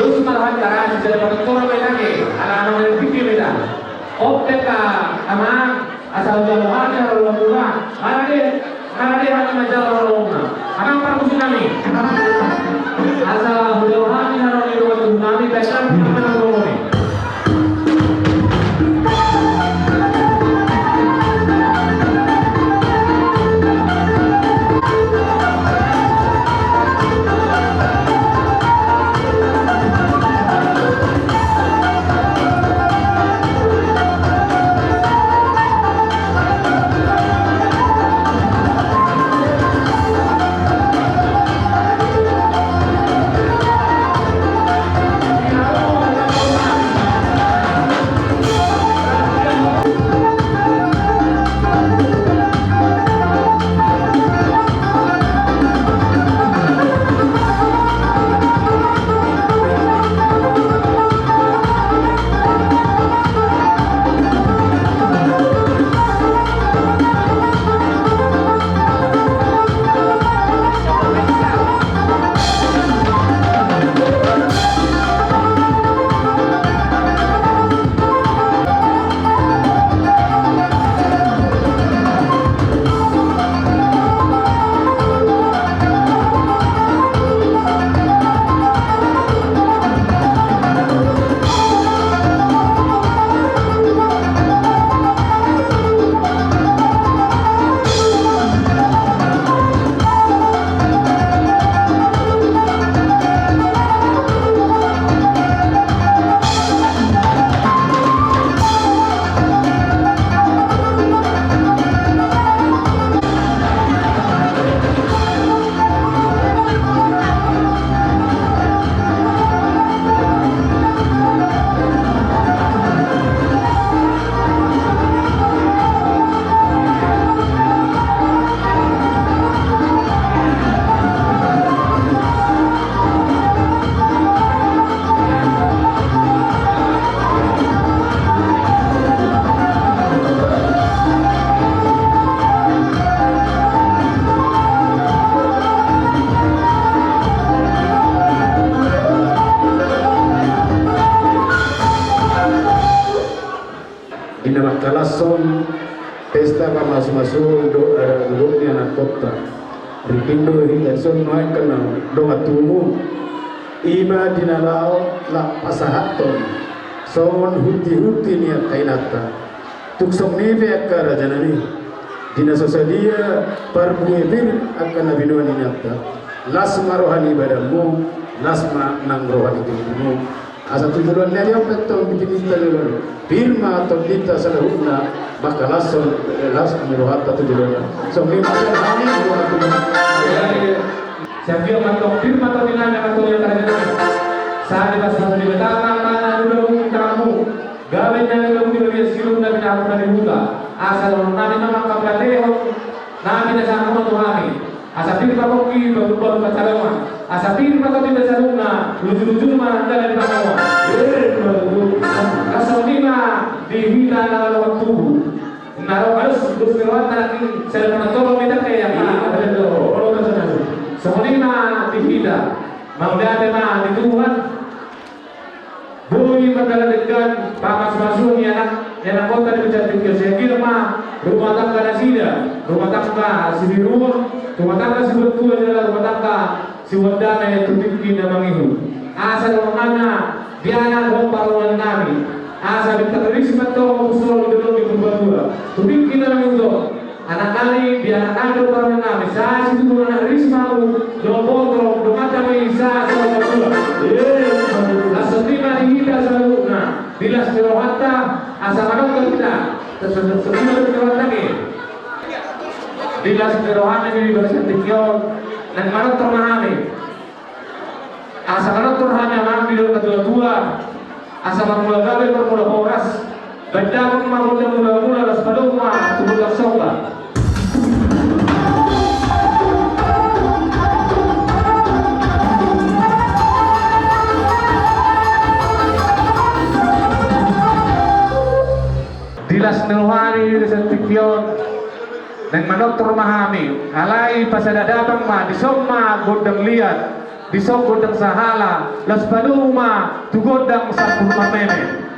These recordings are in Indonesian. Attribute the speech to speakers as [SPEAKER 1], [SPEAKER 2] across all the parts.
[SPEAKER 1] terus marah cara jadi penonton beda ke anak-anak yang pikir beda opeka amang asal jauhan yang lalu murah mana dia hanya majalah lalu amang para tsunami asal jauhan yang lalu tsunami besar mana lalu
[SPEAKER 2] Kalasson pesta kamas-masul doa anak kota ripindo hinderson noy kana doa tumu ima dinalau la pasahaton son huti niat kainata tuksong neve akara janani dina sosadia parbuebir akan nabino niata lasma rohani badamu lasma nang rohani tubuhmu asa tujuan dari apa itu bikinita lelor firma atau kita salahuna maka langsung merohat atau tujuan so lima kali buat
[SPEAKER 1] saya mantok firma atau dinanya atau yang tadi saat bahasa di betapa mana dulu kamu gawe yang dulu dia silum dan aku dari buka asal nabi nama kabrateho nabi dasar kamu tuhami asal firma koki baru pacaran asal firma atau tidak saluna lucu-lucu mana dari kamu asal lima dihina dalam waktu naruh harus terus lewat nanti saya menonton beda kayak ada itu semuanya dihina mau dia tema di Tuhan bui mendalatkan pakas masuk anak kota di pecat pikir saya kira mah rumah tangga nasida rumah tangga si birur rumah tangga si betul adalah rumah tangga si wadana yang tutupi nama ihu asal mana biana romparuan nami asa ditarik sebentar usul di dalam berdua tutupi nama ihu anak kali biana ada romparuan nami saya situ anak risma do potro do mata bisa sama berdua asal kita selalu bila serohata asa manok kita terus serohata lagi bila serohata ini bersentikyon dan manok termahami asa manok termahami ambil kedua-dua asa mula gawe bermula horas benda mula las padoma tubuh soba dilas neluhani disentikyon dan manok termahami alai pasadadabang ma disoma godang liat Disok godang sahala, las paluma, tu godang sa purmameme.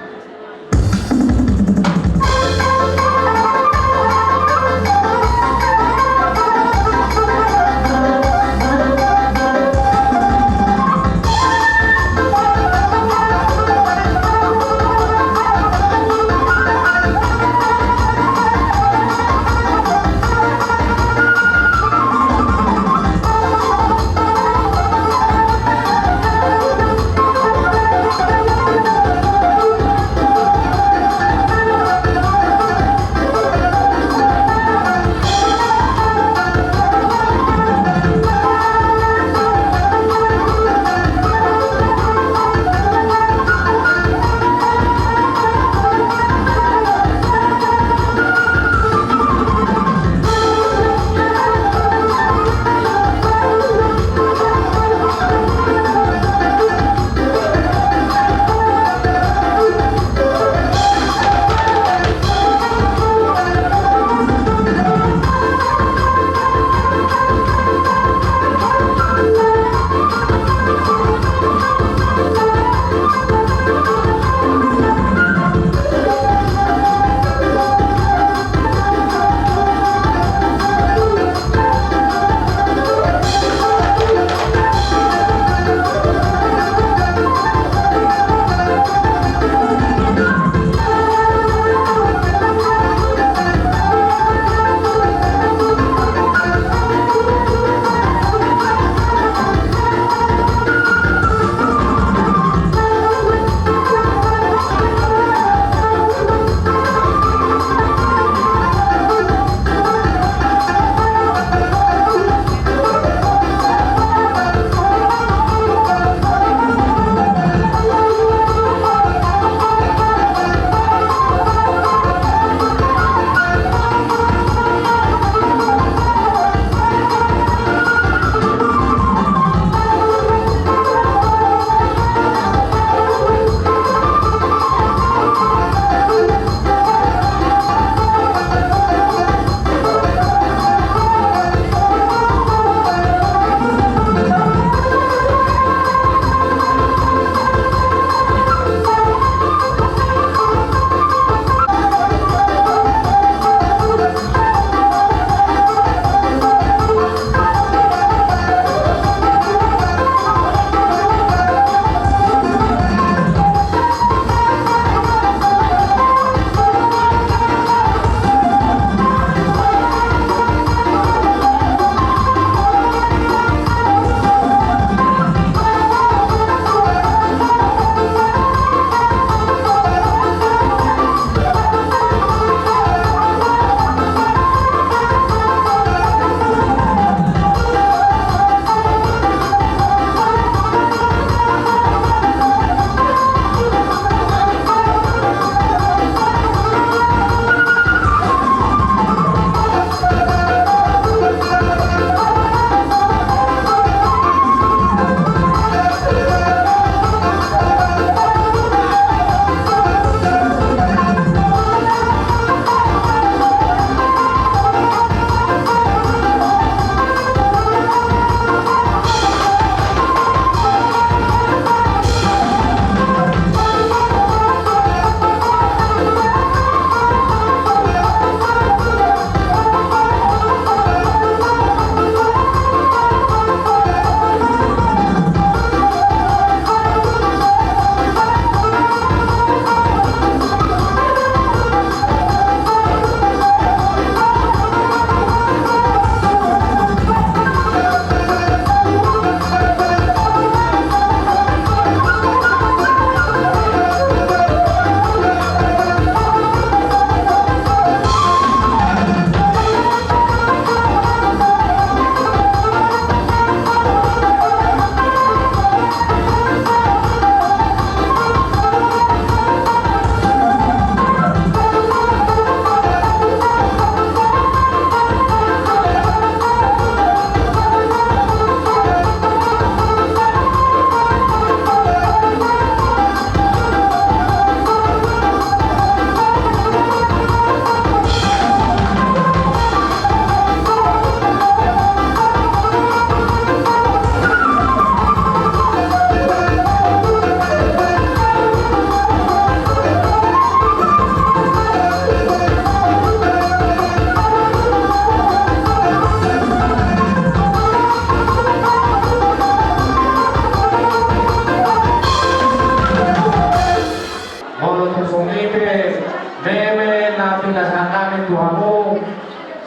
[SPEAKER 1] meme na pinasahan namin Tuhanmo,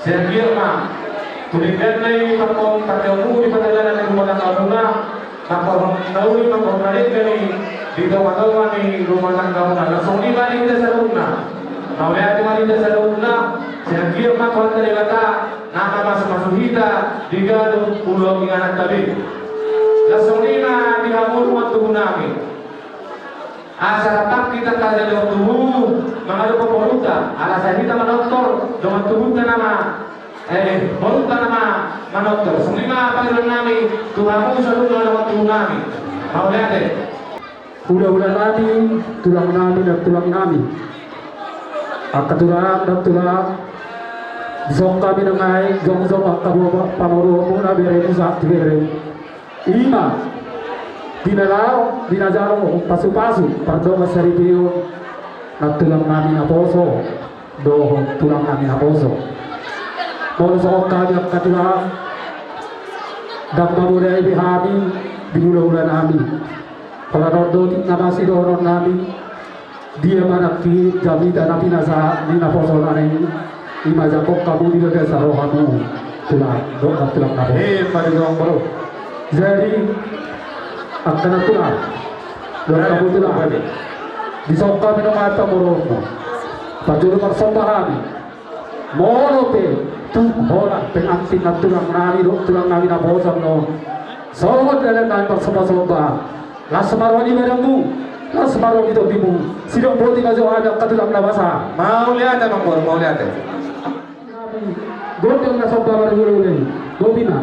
[SPEAKER 1] Sir Gilma, tuligan na yung kapong katiyamu, ipadala na lumatang kauna, nauli magpapalik kami, dito matawa ni lumatang kauna, nasong iba rin sa loob na, mawala rin sa loob na, Sir Gilma, kuwan na nilata, nakamasumasuhita, digado, ulog ng anak tabi. Nasong lima, dihamur mo ang tuho namin. Asarapak kita kada dalam tubuh mengadu pemuruta alasan kita menoktor dengan tubuh nama pemuruta nama menoktor semua panggilan kami Tuhanmu selalu dalam tubuh kami mau lihat deh
[SPEAKER 2] Udah nami, tulang nami dan tulang nami. Tulang dan tulang. Zong kami nengai, zong akabu pamuru nabi remu sak tigere. Ima. Dinalaw, dinajaro, pasu-pasu, pardonga sa review na tulang namin na poso, dohong tulang namin na poso. Mula sa kami ang katulang, dagma muna ibihami, binula-ula namin. Pagkarodotik na masidoron namin, dia manaki, jamida na pinasa, ni na poso na rin, imajapok kamu nilagay sa rohanu, tulang namin. Paligong bro. Jadi, akan tulang, doa kamu tulang. Disangka minum air pemurung, pajulu bersambahani, molope, tuh bola pengantin tulang nami na bosong no, sohot dalam nami bersambah, lasmaroni beramu, lasmaroni itu bimu, sidang boti kajo ada katulang nabasa,
[SPEAKER 1] mau lihat emang bro, mau lihat
[SPEAKER 2] godong na sambah baru dobina.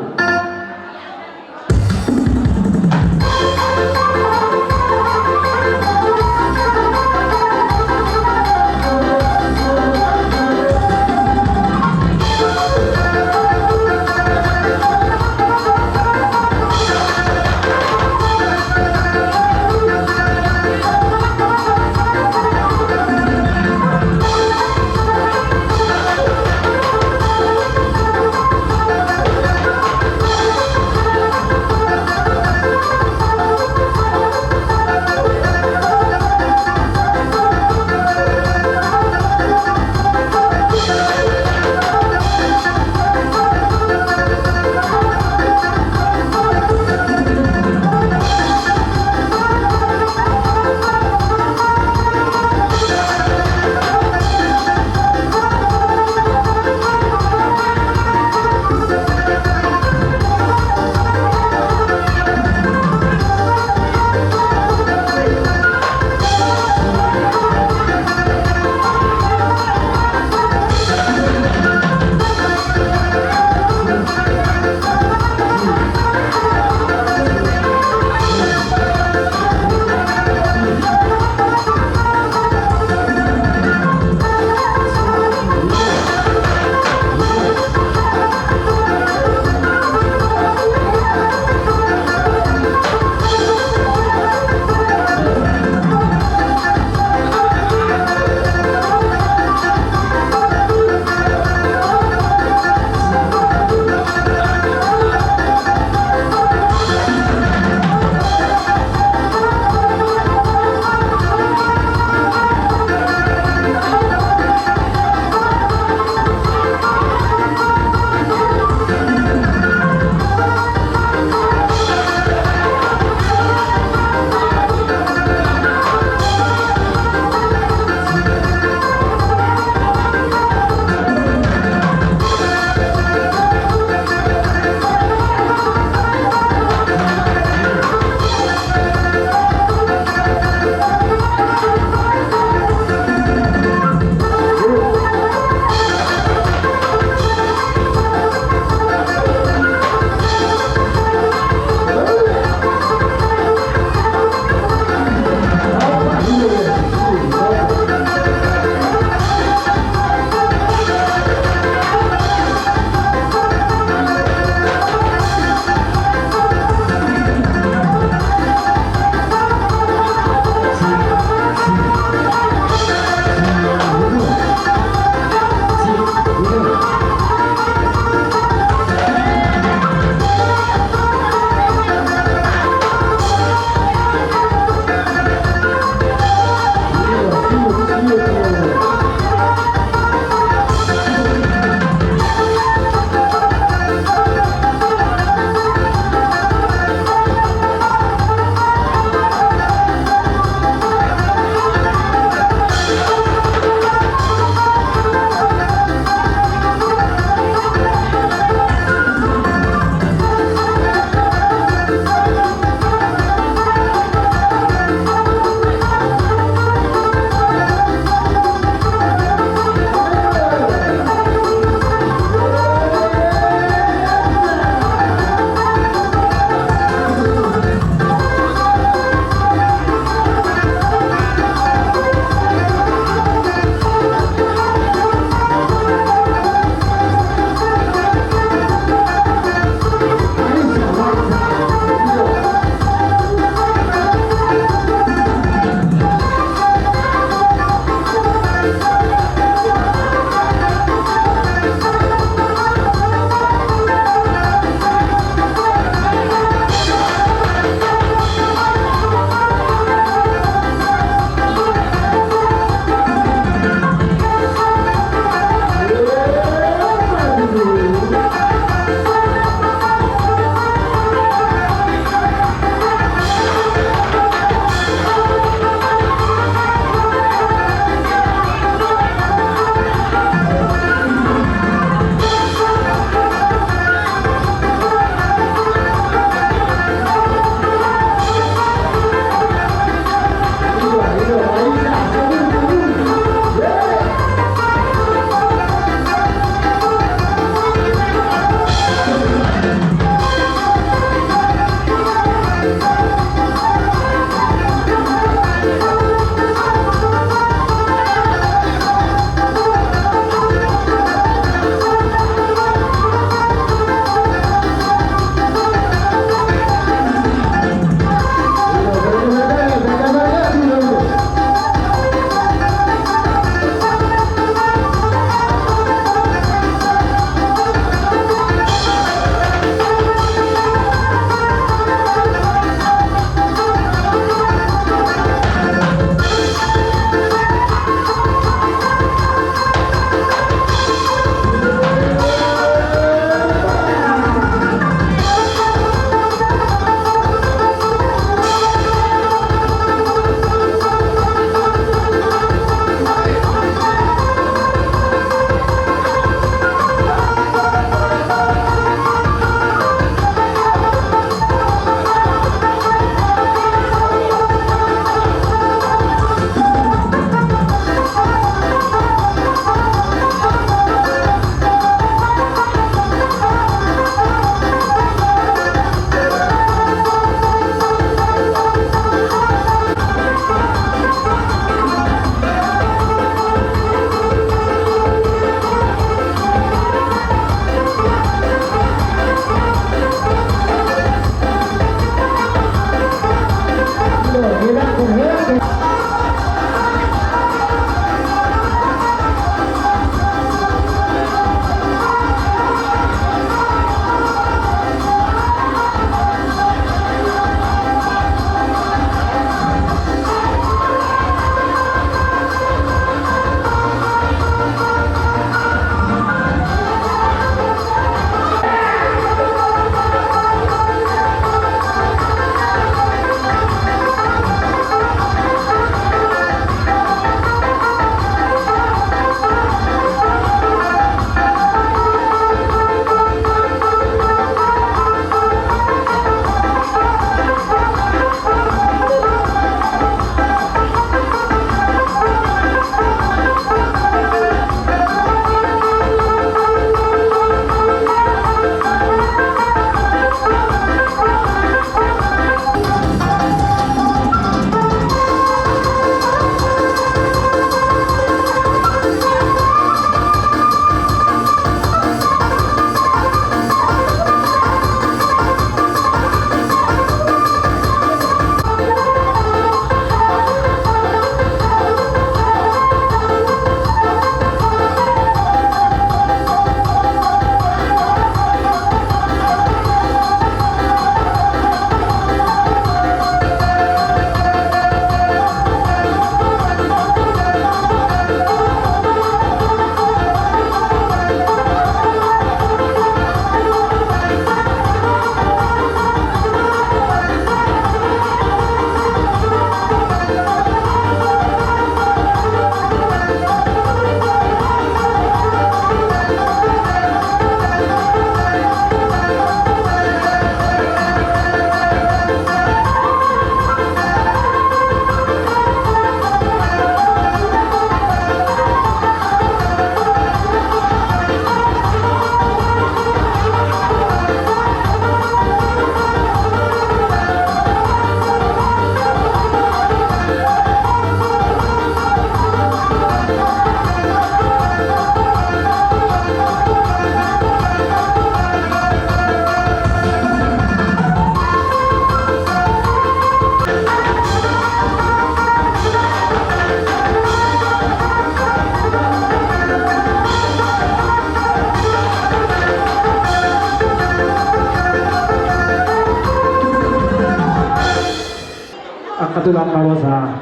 [SPEAKER 3] makatulang nawasa.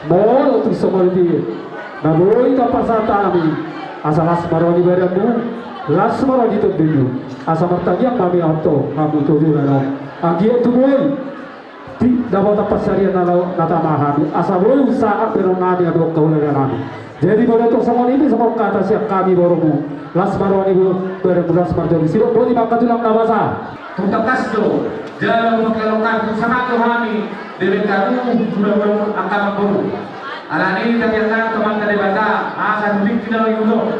[SPEAKER 3] Moro tu somorti. Naboi tapasata kami. Asa lasmaro di baramu. Lasmaro di tubuh. Asa martanya kami auto. Kami tujuh lalu. Agi itu boy. Di dapat pasarian nalau natamahami. Asa boy usaha peronani adok kaulah kami. Jadi pada tu semua ini semua kata siap kami boromu. Lasmaro ini beramu lasmaro di sini. Bodi makatulang nawasa.
[SPEAKER 1] Untuk kasdo, jalan mengelongkan sama kami dari kamu sudah akan berburu. Alani ternyata teman dari bata, asa duduk tidak lagi dulu.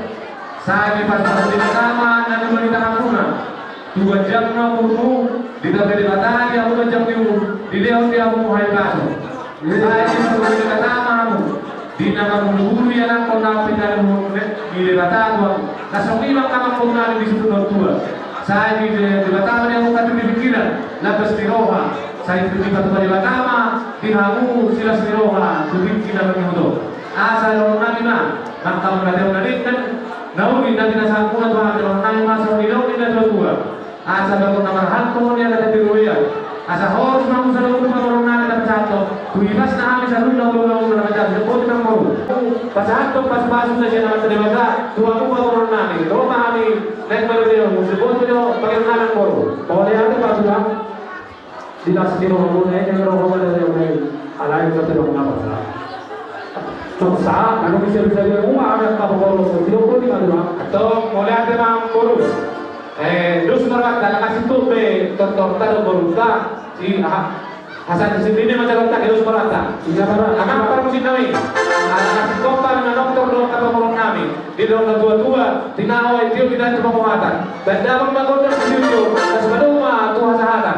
[SPEAKER 1] Saya di pasar di sama dan di tangan guna. 2 jam na buru di dari bata dia 2 jam di leon dia mau hai paso. Saya di pasar di sama di nama buru ya nak kona pindah di bata dua. Kasong ibang kamang kona di situ dua. Saya di Batam yang bukan di pikiran, labas di roha. Saya di Batam di Batam, di Hamu silas di roha, di pikiran itu. Asal orang nana, maka mereka menarik kan, nauni nanti nasa aku atau ada orang nana masuk di nauni dan dua. Asal orang nama hantu dia ada di roya. Asal harus namun selalu orang nana dapat satu. Tuibas na kami sa luna ulo na naman sepuluh ng mau. Pasahanto pas na siya naman sa debaga. Tuwa ko pa orang nana. Roma kami. Naik balik musibot itu bagaimana kau? Kalau dia ada pasal, tidak sedih orang lain yang orang lain yang lain, alai kita tidak apa. Cuma kalau bisa dia ada apa kalau tidak boleh ada. Atau mulai ada orang baru. Terus mereka dalam kasih tu be tonton baru si Hasan di sini macam tak terus merata. Iya para. Akan para musim nawi. Anak kompar na doktor do kata orang nami. Di dalam tua tinawai dia tidak cuma muatan. Dan dalam bangun dan studio, sebelum Tuhan sahatan.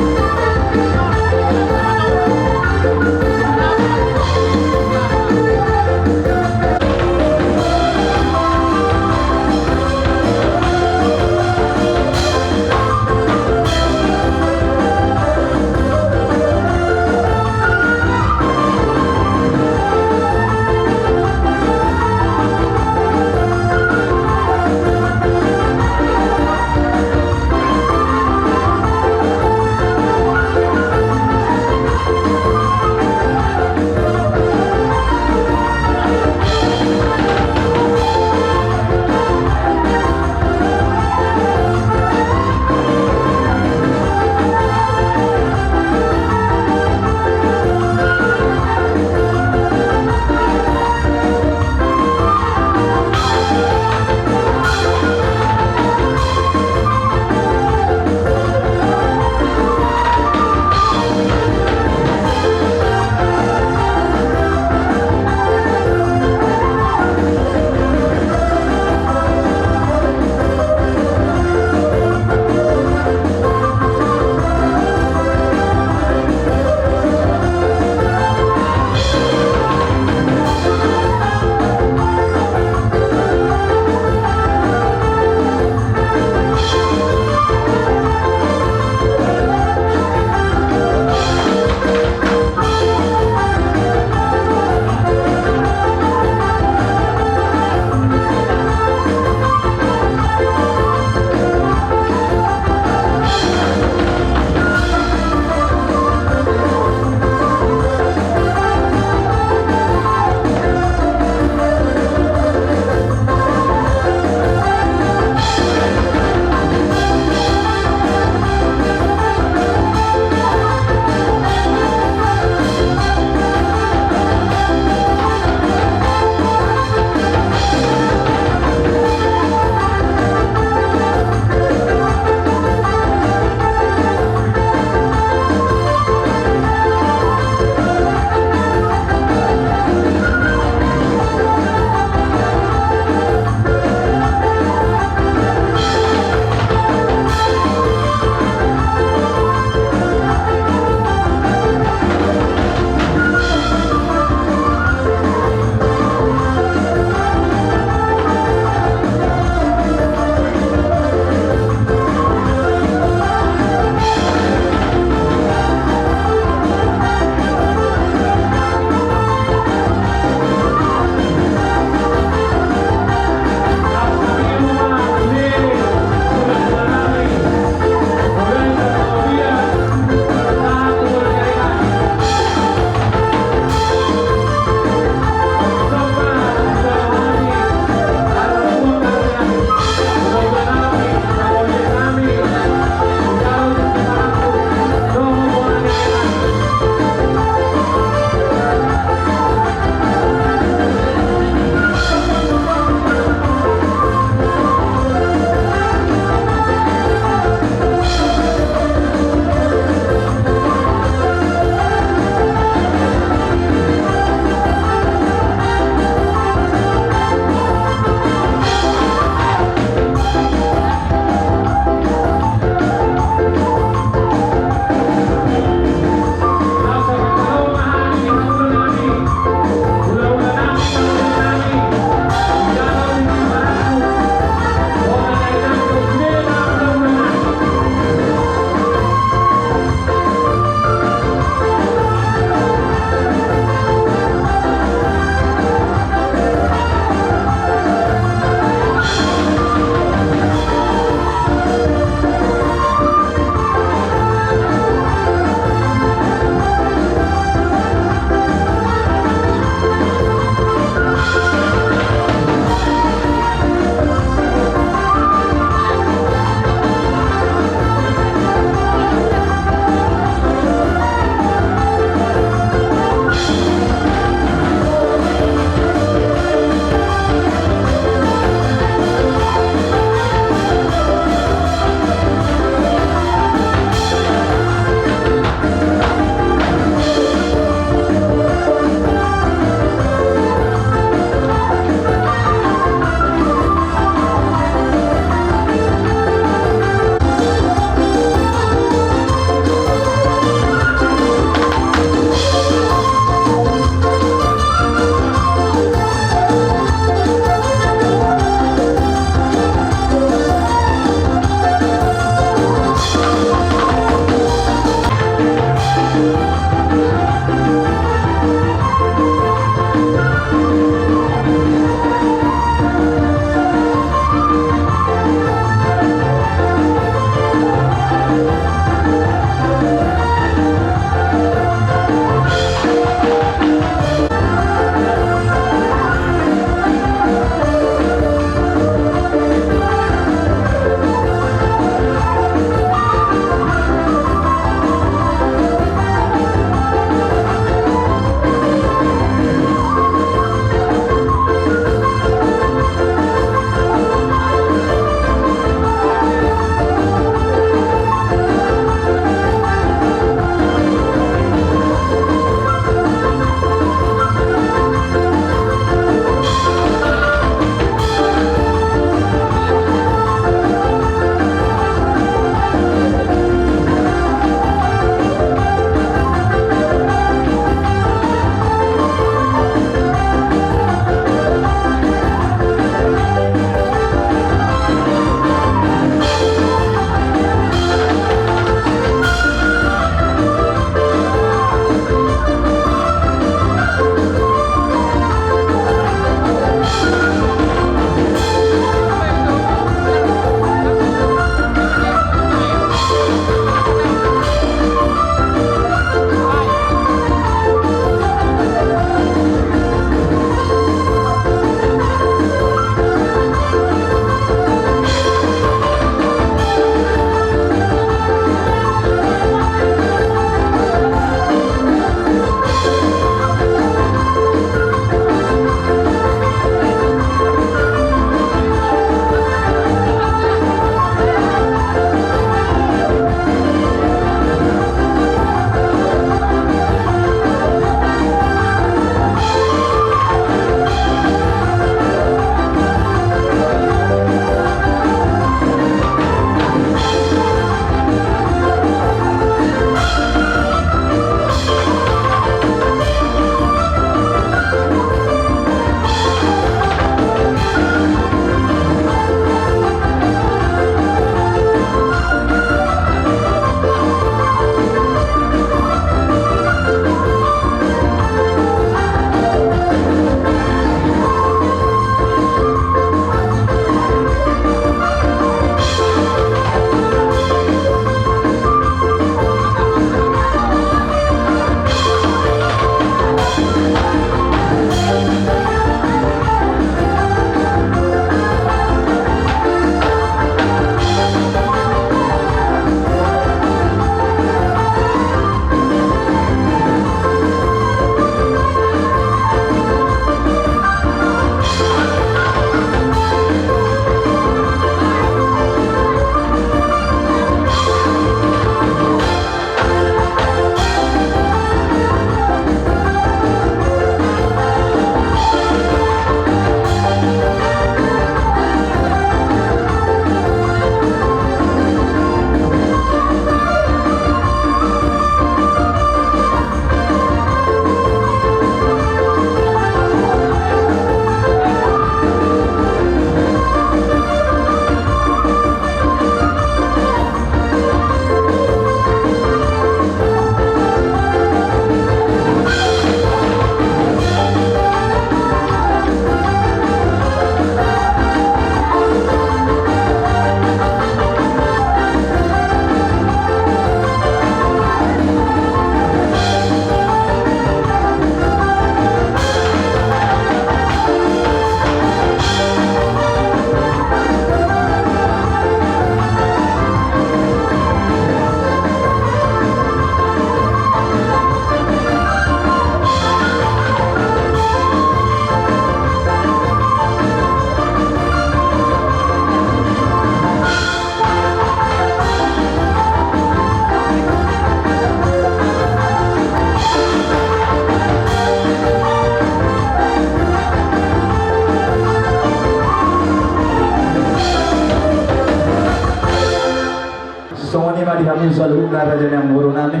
[SPEAKER 4] dihamu selalu raja yang guru nami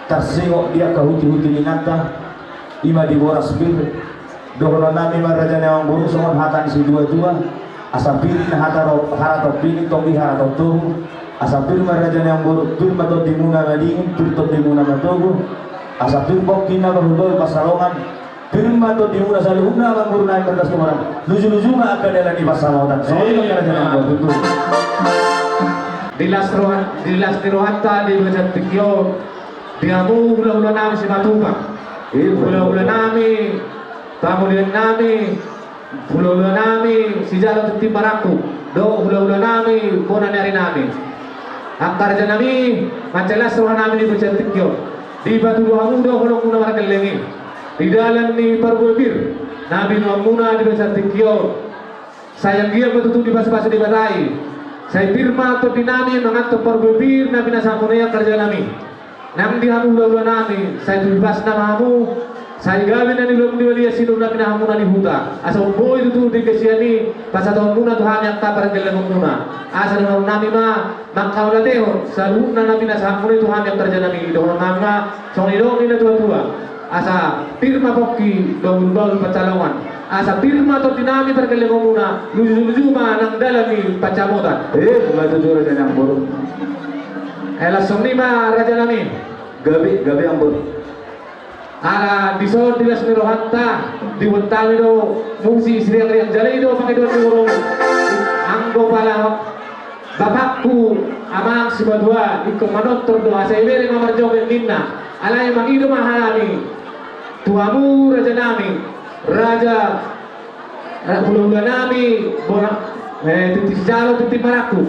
[SPEAKER 4] tarsingok dia ke huti-huti ninata ima di boras bir dohono nami raja yang guru songon hatan si dua-dua asa pirin harato pirin tobi harato tuhu asa pir raja yang guru pir mato dimuna madingin pir to dimuna matogo asa pir bokina bahudol pasalongan pir mato dimuna salihuna bang guru nami berdas kumaran luju-luju nga akadela di pasalongan soalnya raja yang guru
[SPEAKER 1] Dilas Rohanta di Bajat Tikyo diamu hula-hula nami si Matuka hula-hula nami kemudian nami hula-hula nami si Jalo Tuti Maraku do hula-hula nami kona nyari nami angkar nami mancalas roh nami di Bajat Tikyo di batu doamu do holong muna marakelengi di dalam ni Parbuebir nabi nuamuna di Bajat Tikyo sayang dia betul di basa-basa di Barai saya firma atau dinami mengatur Parbuebir nabi nasamunaya kerja nami nang dihamu hula nami saya bebas namamu saya gawin nani belum diwalia sinu nabi nahamu nani huta asal boy itu di kesiani pas atau muna Tuhan yang kabar kelem muna asal nami ma mangkau lateo selalu nabi nasamunaya Tuhan yang kerja nami doang nami soni dong ini tua-tua asa firma pokki baul pacalongan asa firma atau dinami perkelem muna luju-luju ma nang dalami pacamotan
[SPEAKER 4] maju raja yang guru
[SPEAKER 1] langsung ni ma raja nami
[SPEAKER 4] gabi yang guru
[SPEAKER 1] ala disod dilas ni Rohanta diwentami do mungsi istri yang jalai do pakai do turun anggo pala bapakku amang si badua iko manotor do asa ibere mamarjong minna ala yang mangido mahalami tuamu raja nami raja hula-hula nami titis jalo titis maraku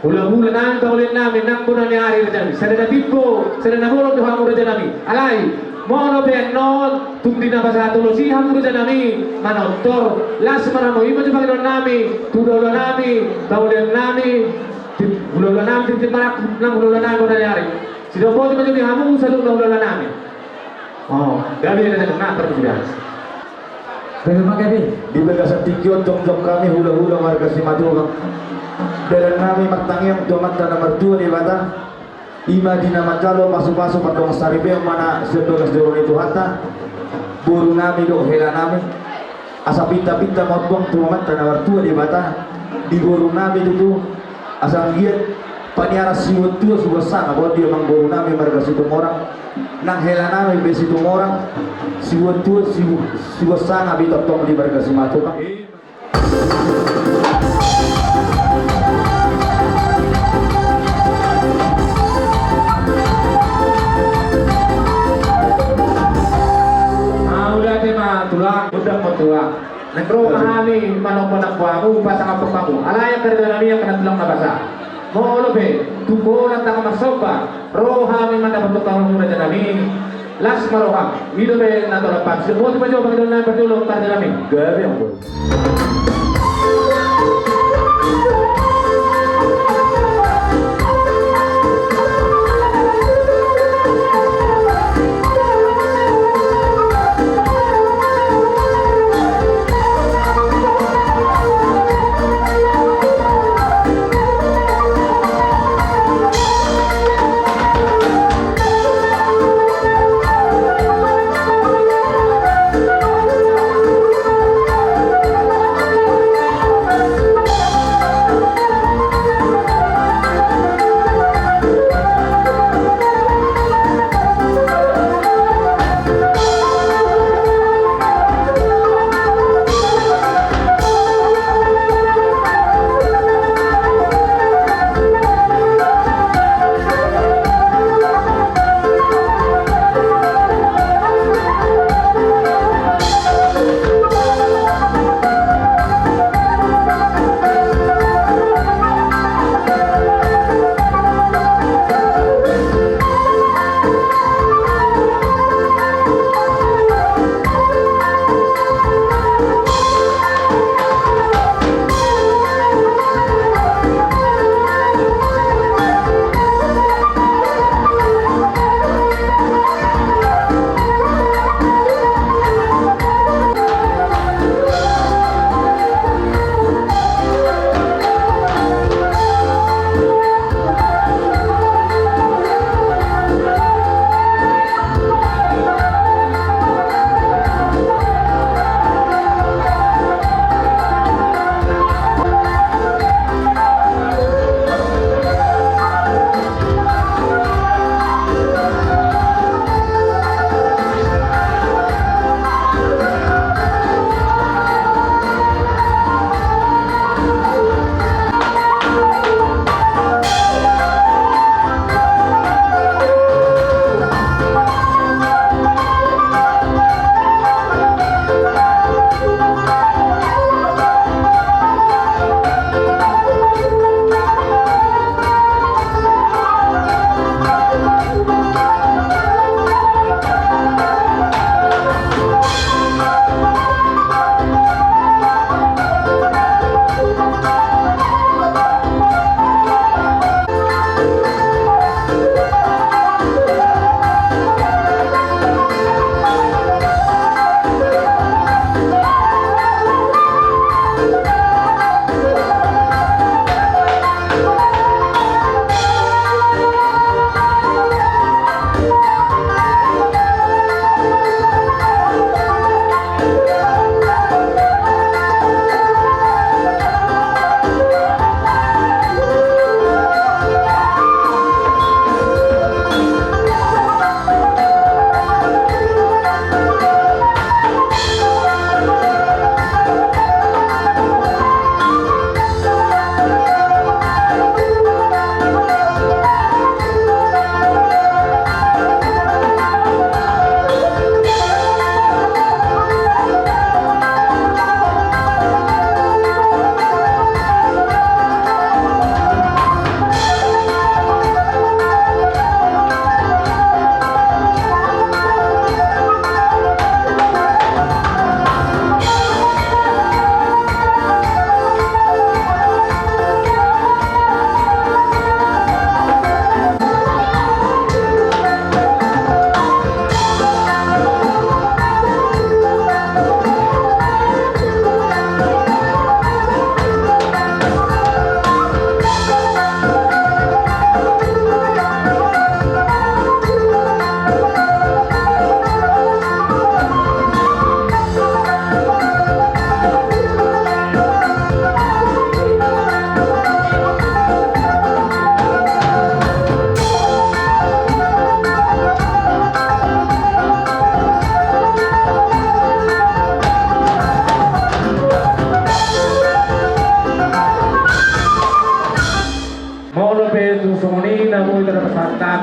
[SPEAKER 1] hula-hula nami kaulin nami nang bulan ni hari raja nami sada natibbo sada nabolo tuhamu raja nami alay mono non tumdi na basa tulosi hamu raja nami manotor las marano ima jepang nami tudolo nami kaulin nami hula-hula nami titis maraku nang hula-hula nami bulan ni hari sido po di majumi hamu sa hula-hula nami oh gabi raja nami na pertubihan
[SPEAKER 3] Terima kasih.
[SPEAKER 4] di Bagasan Tikyo jom kami hula-hula warga Simadura dan kami matangnya domat tanah mertua di bata ima di nama calo masuk-masuk pada saribe mana sedogas dorong itu hatta buru nami do hela nami asa pinta-pinta motong domat tanah mertua di bata di buru nami itu asal giat paniara siwut tua sudah sana bahwa dia mang buru nami warga situ orang nang hela nami besitu orang siwut tua siwut sana bita tong di warga Simadura
[SPEAKER 1] tulang udah tulang negro mahami manong panakwamu pasang apa kamu alaya kerja nami yang kena tulang nabasa mau lebih tuko natang masoba rohami mana bentuk kamu raja nami las maroham itu be nato lepas semua tu baca bagi nami berjuluk kerja nami
[SPEAKER 4] gabi yang boleh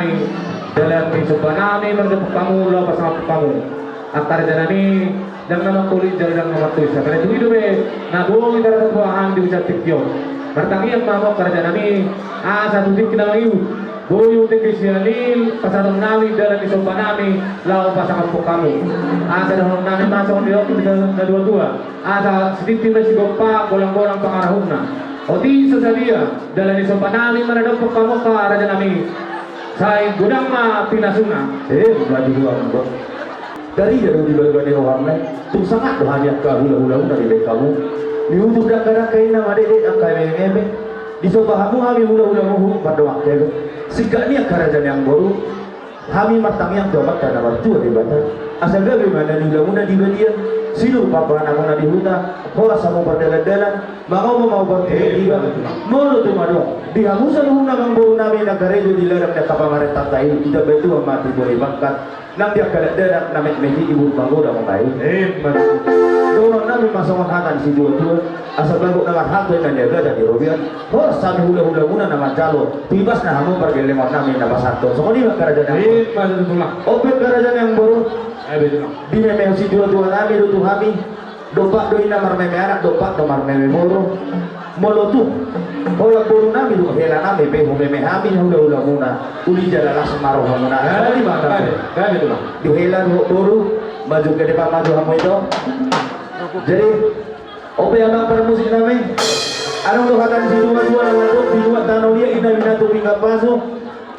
[SPEAKER 1] nami dalam kehidupan nami berdepuk kamu lepas sama kamu akar janani dan nama kulit jalan nama tuisa karena itu hidup nabung kita tuahan di ucap tikyo bertangi yang mau kerja nami satu tik kita mayu boyu tik sialil pasal nami dalam kehidupan nami lau pasang kampung kamu dalam nami masuk di waktu kita dua sedikit masih gopa bolang-bolang pengarahuna oti sesadia dalam kehidupan nami meradap kamu ke raja nami saya gudang ma pinasuna
[SPEAKER 4] baju dua bos dari yang di bagian orang lain tu sangat bahagia kau hula-hula dari baik kamu di ujung kadang kain nama dede angkai meme di sobahamu kami hula-hula muhu pada waktu sikap ni kerajaan yang baru kami matang yang domat dan nama tua di batas asal gawe mana di hula-hula di bagian silu papa nama di huta kola sama berdalan-dalan mau bertiga mau tu madu di hamusan huna mangbaru nami negara itu dilarang dan kapangaran tatai kita betul mati boleh bangkat nang dia kada darat namit meji ibu banggo dah makai dorong nami masuk hatan si dua asal banggo nama hatu dan jaga dan dirobian hor sami hula-hula muna nama calo bebas nah hamu pergi lemot nami nama satu so kali kerajaan opet kerajaan yang baru di memang si dua nami itu kami dopak doi namar meme anak dopak nomor meme moro molo tu kalau baru nami itu hela nami behu meme kami hula-hula muna uli jalalah semaruh muna kali mata di hela baru maju ke depan maju kamu itu jadi ope yang permusik nami anong dohatan si dua nama tu dua tanah dia ina tu pinggap pasu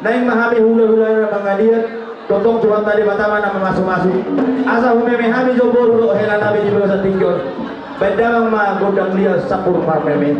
[SPEAKER 4] naing mahami hula-hula na mangaliat totong Tuhan tadi batama na masuk-masuk asa humeme hami jo boru hela nami di bawah tinggal bedamang ma godang dia sapur meme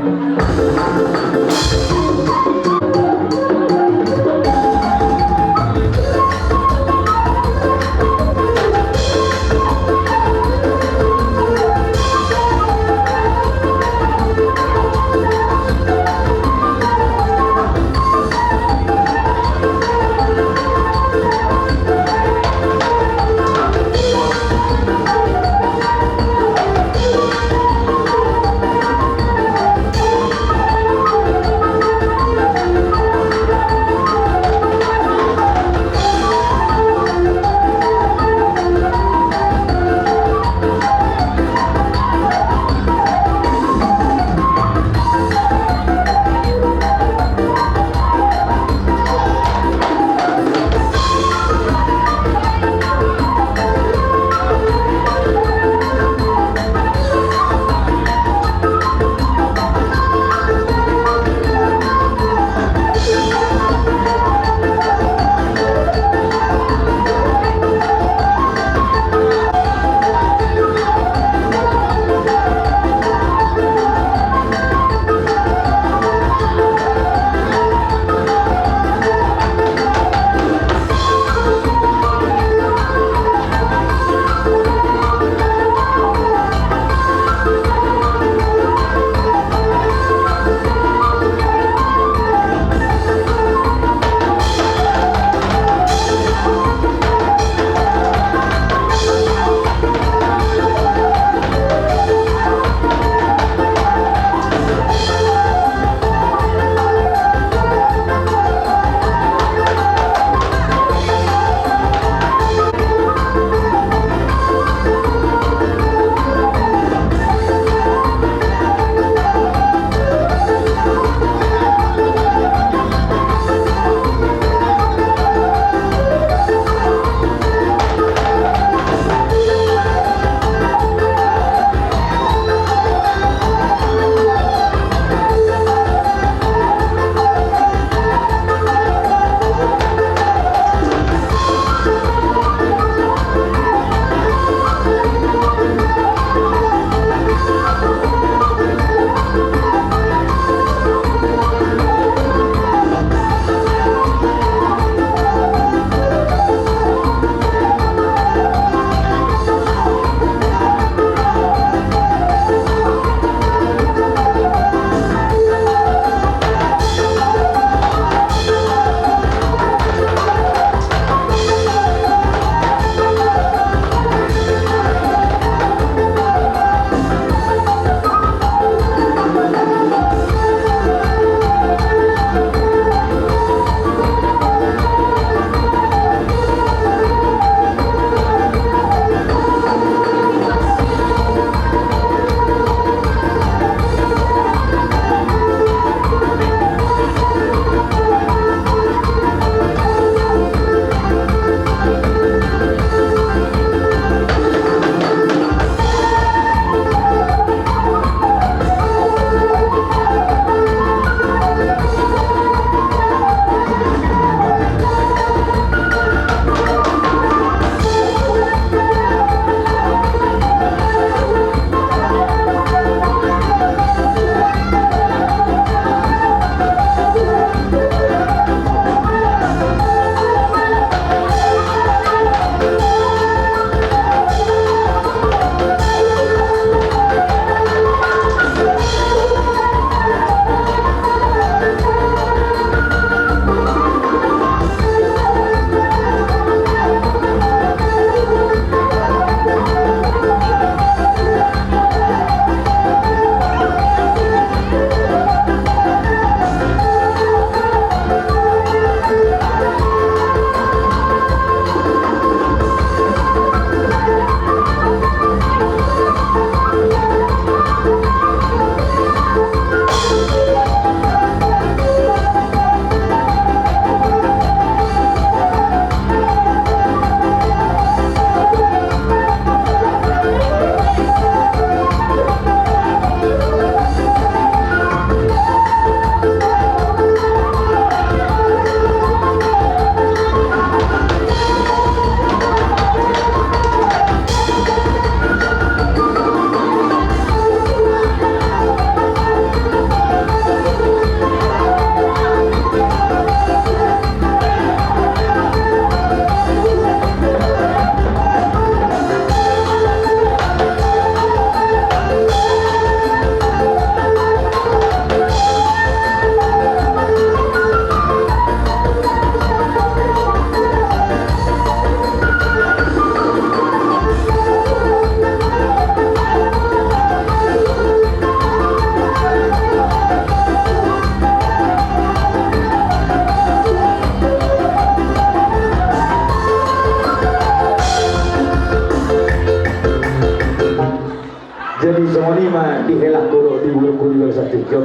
[SPEAKER 4] na dihelak ko di bulu kuligal sa tikyo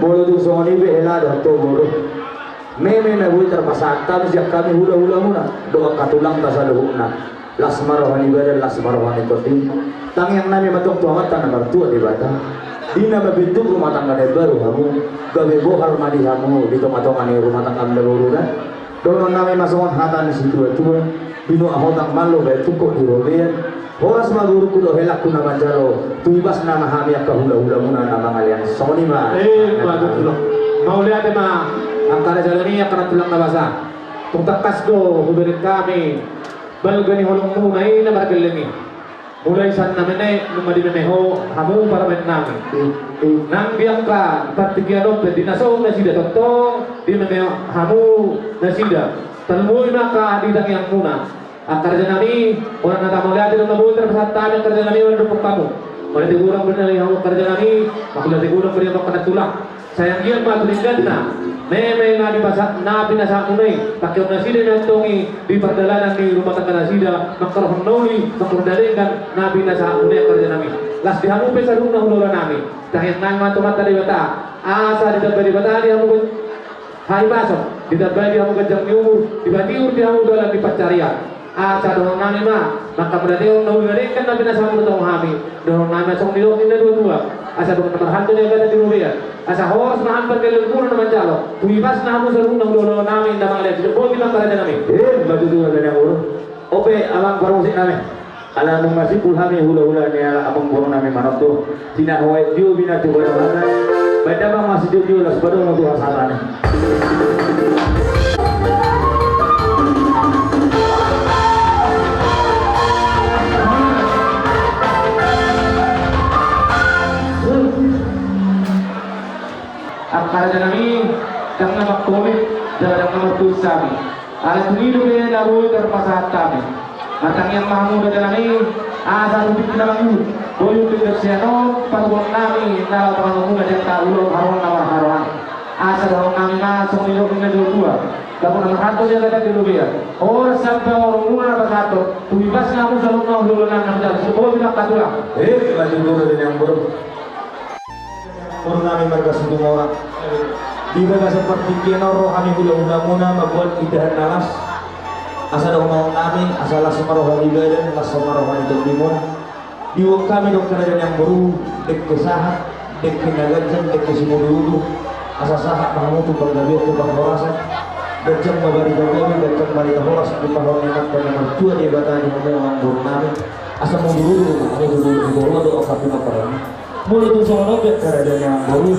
[SPEAKER 4] bolo tu soni be hela do to bolo meme na bulu terpasata siap kami hula-hula muna doa katulang ta sa luhuna las marwani bere las marwani kotim tang yang nami matok tuamat tanah mertua di bata dina mabentuk rumah tangga baru kamu gawe bohal madi kamu di tomatongan rumah tangga baru kan dono nami masongan hatan di situ itu dino ahotang malu be tukok di robean horas maguru kudo helak kuna manjalo tuibas nama hami akka hula-hula muna nama ngalian soni ma
[SPEAKER 1] Betul. Mau lihat ma angkara jalani akan tulang nabasa tung takas do huberin kami balgani holong muna na bargelengi mulai saat namanya lumadi meho hamu para menami nang biangka partigiano pedinaso nasida totong di meho hamu nasida termui naka adidang yang muna akar janani orang nata mau lihat itu nabu terbesar kerja nami orang dupuk kamu mulai digurang benar yang kerja nami makulah digurang benar yang kena tulang sayang dia mah tulingganna meme nabi pasak nabi nasa kunai pakai nasida nantongi di perjalanan di rumah tangga nasida makar honoli makar darengan nabi nasa kunai kerja nami las dihamu pesa rumah ulola nami tahit nang matomat tadi bata asa di bata dia hamu hai baso di bata dia hamu gajang nyumur di batiur dia hamu dalam di pacarian asa dohong nami mah maka berarti orang darengan nabi nasa kunai tong hami dohong nami song dilong ini dua asa dohong nomor hantu yang ada di rumah asa horas nahan pergeleng pun naman jalo tuibas na mo sa unang lolo namin na mga legs po bilang para namin
[SPEAKER 4] matutu ada yang urus ope alang barusin namin alam mo masih pulhami hula-hula ni ala abang burung namin manok tu sinahuay diyo binatuwa na mana beda bang masih diyo las baru mo tuha sarane
[SPEAKER 1] akar nami kang nama komit dan nama tulisami alat hidup yang lalu terpasat kami matang yang mahamu dan nami asa lebih kita bangun boyu tidak siano patuan nami nalar pangamu dan tahu haron nawar haron asa dahong nami masuk hidup ini dua lalu nama satu dia kata dulu dia orang sampai orang muna nama satu tuibas namu selalu mau dulu nama jalan sebuah bilang katulah
[SPEAKER 4] maju dulu dan yang buruk Purnami marga sudung orang di baga seperti kinoro kami hula-hula muna membuat idahan nalas asa daw mau nami asa las maroh haligadan las maroh haligadan limon di wong kami dok kerajaan yang baru dek kesahat dek kinagajan dek kesimudulu asa sahat mahamutu pagdabi atau panghorasan gajang mabari gagabi gajang bari horas di pahon ingat dan mertua di batani ngomong baru nami asa mau dulu do kapina parang mulai tu soal objek kerajaan yang baru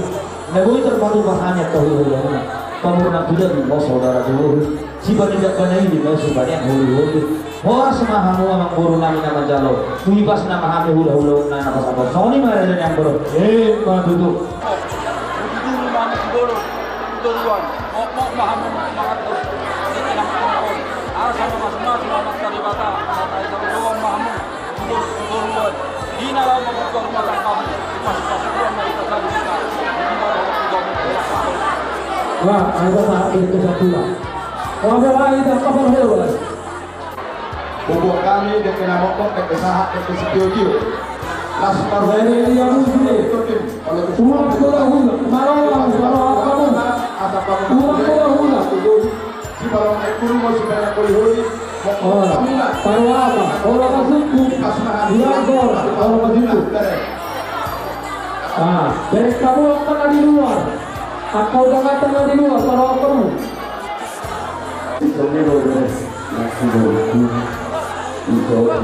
[SPEAKER 4] negeri terpadu bahannya kehulu-huluan pemurna tidak di bawah saudara dulu si tidak banyak di bawah sebanyak hulu-hulu horas mahamu amang buru nami nama jalo tuibas nama hami hulu-hulu nama sabar soni kerajaan yang baru duduk
[SPEAKER 3] Wah, ada saat itu satu lah. Wah, itu apa hal?
[SPEAKER 2] Bubuk kami dia kena mokok dia kesahat dia kesetiyo las marwani
[SPEAKER 3] Dari yang muslim. Uang hula-hula, marah kamu.
[SPEAKER 2] asa kamu
[SPEAKER 3] Uang hula-hula.
[SPEAKER 2] si barang ekuru mo si banyak huli
[SPEAKER 3] Paruh apa? Orang kasuku. Dilangkor. Orang kasuku. Dari kamu tengah di luar. Aku udah tengah di luar. Paruh apa kamu?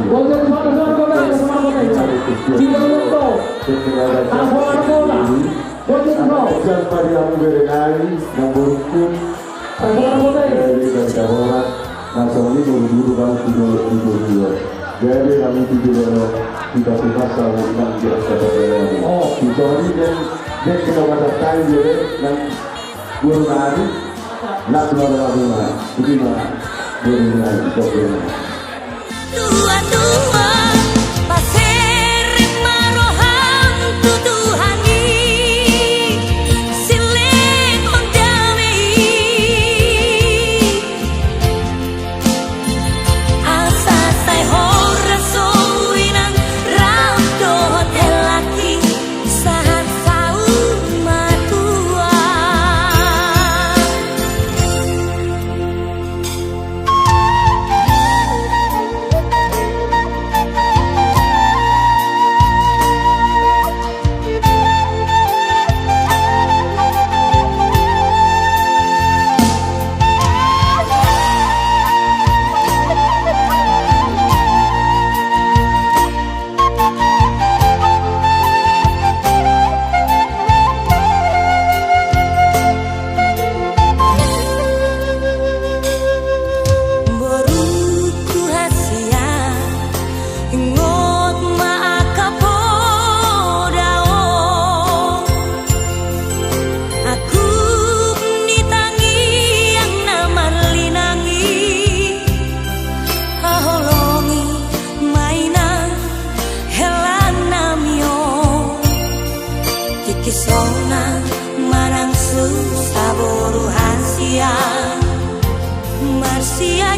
[SPEAKER 3] Boleh semangat. Tidak lupa. Apa bola? Boleh kau.
[SPEAKER 2] Sampai yang berenali memburukku dari orang nasional ini dulu kan tidur. Jadi kami tidur kita puasa dengan biasa saja. Oh, kita ini dan kita pada time dia dan guru nari nak keluar rumah. Jadi mana guru nari kita
[SPEAKER 5] Tua-tua pasir maroham tuduhani siling ondami asa say hora soinang raudo hotel laki Kisona marang susah boruhan sia Marsia